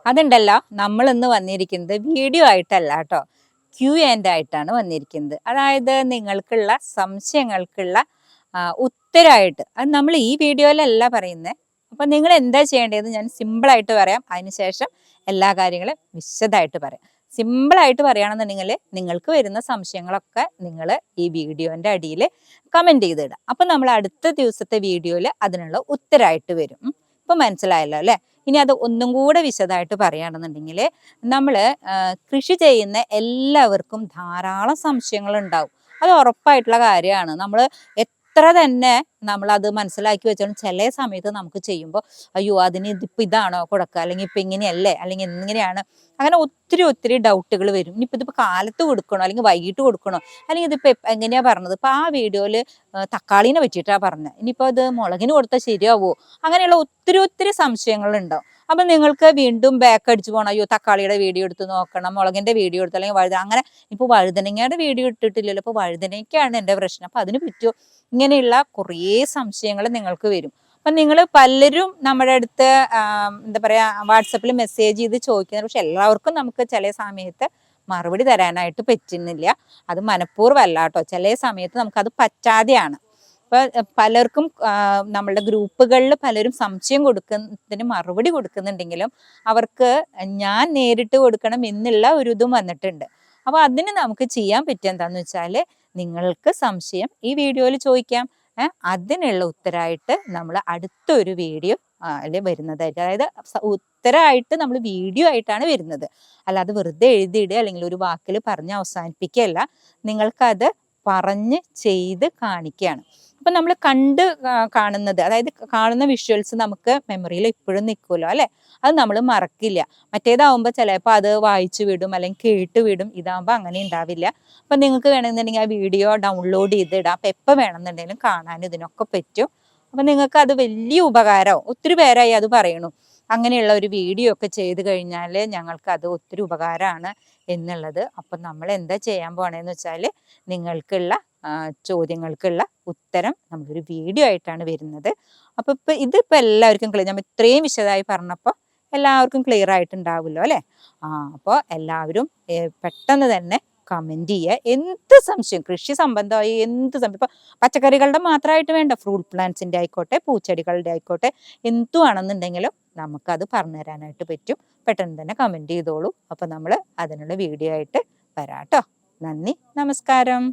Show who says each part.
Speaker 1: അതുണ്ടല്ലോ, നമ്മൾ ഇന്ന് വന്നിരിക്കുന്നത് വീഡിയോ ആയിട്ടല്ല കേട്ടോ, Q&A ആയിട്ടാണ് വന്നിരിക്കുന്നത്. അതായത് നിങ്ങൾക്കുള്ള സംശയങ്ങൾക്കുള്ള ഉത്തരമായിട്ട്. അത് നമ്മൾ ഈ വീഡിയോയിലല്ല പറയുന്നത്. അപ്പം നിങ്ങൾ എന്താ ചെയ്യേണ്ടതെന്ന് ഞാൻ സിമ്പിളായിട്ട് പറയാം. അതിനുശേഷം എല്ലാ കാര്യങ്ങളും വിശദമായിട്ട് പറയാം. സിമ്പിളായിട്ട് പറയുകയാണെന്നുണ്ടെങ്കിൽ നിങ്ങൾക്ക് വരുന്ന സംശയങ്ങളൊക്കെ നിങ്ങൾ ഈ വീഡിയോൻ്റെ അടിയിൽ കമൻറ്റ് ചെയ്തിടാം. അപ്പം നമ്മൾ അടുത്ത ദിവസത്തെ വീഡിയോയിൽ അതിനുള്ള ഉത്തരമായിട്ട് വരും. ഇപ്പം മനസ്സിലായല്ലോ അല്ലേ? ഇനി അത് ഒന്നും കൂടെ വിശദമായിട്ട് പറയുകയാണെന്നുണ്ടെങ്കിൽ, നമ്മൾ കൃഷി ചെയ്യുന്ന എല്ലാവർക്കും ധാരാളം സംശയങ്ങൾ ഉണ്ടാവും. അത് ഉറപ്പായിട്ടുള്ള കാര്യമാണ്. നമ്മൾ എത്ര തന്നെ നമ്മളത് മനസ്സിലാക്കി വെച്ചാലും ചില സമയത്ത് നമുക്ക് ചെയ്യുമ്പോൾ അയ്യോ അതിന് ഇതിപ്പോൾ ഇതാണോ കൊടുക്കുക, അല്ലെങ്കിൽ ഇപ്പം ഇങ്ങനെയല്ലേ, അല്ലെങ്കിൽ എങ്ങനെയാണ്, അങ്ങനെ ഒത്തിരി ഡൗട്ടുകൾ വരും. ഇനിയിപ്പോൾ ഇതിപ്പോൾ കാലത്ത് കൊടുക്കണോ അല്ലെങ്കിൽ വൈകിട്ട് കൊടുക്കണോ, അല്ലെങ്കിൽ ഇതിപ്പോൾ എങ്ങനെയാണ് പറഞ്ഞത്, ഇപ്പോൾ ആ വീഡിയോയിൽ തക്കാളീനെ പറ്റിയിട്ടാണ് പറഞ്ഞത്, ഇനിയിപ്പോൾ അത് മുളകിന് കൊടുത്താൽ ശരിയാവുമോ, അങ്ങനെയുള്ള ഒത്തിരി സംശയങ്ങളുണ്ടാവും. അപ്പം നിങ്ങൾക്ക് വീണ്ടും ബാക്ക് അടിച്ച് പോകണം, അയ്യോ തക്കാളിയുടെ വീഡിയോ എടുത്ത് നോക്കണം, മുളകിൻ്റെ വീഡിയോ എടുത്ത്, അല്ലെങ്കിൽ വഴുതന, അങ്ങനെ ഇപ്പോൾ വഴുതനങ്ങയുടെ വീഡിയോ ഇട്ടിട്ടില്ലല്ലോ, ഇപ്പോൾ വഴുതനയ്ക്കാണ് എൻ്റെ പ്രശ്നം, അപ്പോൾ അതിന് പറ്റുമോ, ഇങ്ങനെയുള്ള കുറേ സംശയങ്ങൾ നിങ്ങൾക്ക് വരും. അപ്പം നിങ്ങൾ പലരും നമ്മുടെ അടുത്ത് എന്താ പറയുക വാട്സപ്പിൽ മെസ്സേജ് ചെയ്ത് ചോദിക്കുന്നത്, പക്ഷെ എല്ലാവർക്കും നമുക്ക് ചില സമയത്ത് മറുപടി തരാനായിട്ട് പറ്റുന്നില്ല. അത് മനഃപൂർവ്വമല്ല കേട്ടോ, ചില സമയത്ത് നമുക്കത് പറ്റാതെയാണ്. അപ്പോൾ പലർക്കും നമ്മളുടെ ഗ്രൂപ്പുകളിൽ പലരും സംശയം കൊടുക്കുന്നതിന് മറുപടി കൊടുക്കുന്നുണ്ടെങ്കിലും അവർക്ക് ഞാൻ നേരിട്ട് കൊടുക്കണം എന്നുള്ള ഒരു ഇതും വന്നിട്ടുണ്ട്. അപ്പോൾ അതിന് നമുക്ക് ചെയ്യാൻ പറ്റുക എന്താണെന്ന് വെച്ചാൽ, നിങ്ങൾക്ക് സംശയം ഈ വീഡിയോയിൽ ചോദിക്കാം. അതിനുള്ള ഉത്തരമായിട്ട് നമ്മൾ അടുത്തൊരു വീഡിയോ വരുന്നതായിരിക്കും. അതായത് ഉത്തരമായിട്ട് നമ്മൾ വീഡിയോ ആയിട്ടാണ് വരുന്നത്. അല്ലാതെ വെറുതെ എഴുതിയിടുക അല്ലെങ്കിൽ ഒരു വാക്കിൽ പറഞ്ഞ് അവസാനിപ്പിക്കുകയല്ല, നിങ്ങൾക്കത് പറഞ്ഞ് ചെയ്ത് കാണിക്കുകയാണ്. അപ്പം നമ്മൾ കാണുന്നത്, അതായത് കാണുന്ന വിഷ്വൽസ് നമുക്ക് മെമ്മറിയിൽ എപ്പോഴും നിൽക്കുമല്ലോ അല്ലേ, അത് നമ്മൾ മറക്കില്ല. മറ്റേതാവുമ്പോൾ ചിലപ്പോൾ അത് വായിച്ചു വിടും അല്ലെങ്കിൽ കേട്ട് വിടും. ഇതാകുമ്പോൾ അങ്ങനെ ഉണ്ടാവില്ല. അപ്പം നിങ്ങൾക്ക് വേണമെന്നുണ്ടെങ്കിൽ ആ വീഡിയോ ഡൗൺലോഡ് ചെയ്തിടാം. അപ്പം എപ്പോൾ വേണമെന്നുണ്ടെങ്കിലും കാണാൻ ഇതിനൊക്കെ പറ്റും. അപ്പം നിങ്ങൾക്ക് അത് വലിയ ഉപകാരമാവും. ഒത്തിരി പേരായി അത് പറയണു, അങ്ങനെയുള്ള ഒരു വീഡിയോ ഒക്കെ ചെയ്ത് കഴിഞ്ഞാൽ ഞങ്ങൾക്ക് അത് ഒത്തിരി ഉപകാരമാണ് എന്നുള്ളത്. അപ്പം നമ്മൾ എന്താ ചെയ്യാൻ പോണേന്ന് വെച്ചാൽ, നിങ്ങൾക്കുള്ള ചോദ്യങ്ങൾക്കുള്ള ഉത്തരം നമ്മളൊരു വീഡിയോ ആയിട്ടാണ് വരുന്നത്. അപ്പോൾ ഇതിപ്പോൾ എല്ലാവർക്കും ക്ലിയർ, ഞാൻ ഇത്രയും വിശദമായി പറഞ്ഞപ്പോൾ എല്ലാവർക്കും ക്ലിയർ ആയിട്ടുണ്ടാവുമല്ലോ അല്ലേ? അപ്പോൾ എല്ലാവരും പെട്ടെന്ന് തന്നെ കമൻറ്റ് ചെയ്യുക. എന്ത് സംശയം, കൃഷി സംബന്ധമായി എന്ത് സംശയം, ഇപ്പോൾ പച്ചക്കറികളുടെ മാത്രമായിട്ട് വേണ്ട, ഫ്രൂട്ട് പ്ലാന്റ്സിൻ്റെ ആയിക്കോട്ടെ, പൂച്ചെടികളുടെ ആയിക്കോട്ടെ, എന്തുവാണെന്നുണ്ടെങ്കിലും നമുക്കത് പറഞ്ഞു തരാനായിട്ട് പറ്റും. പെട്ടെന്ന് തന്നെ കമൻറ്റ് ചെയ്തോളൂ. അപ്പോൾ നമ്മൾ അതിനുള്ള വീഡിയോ ആയിട്ട് വരാം കേട്ടോ. നന്ദി, നമസ്കാരം.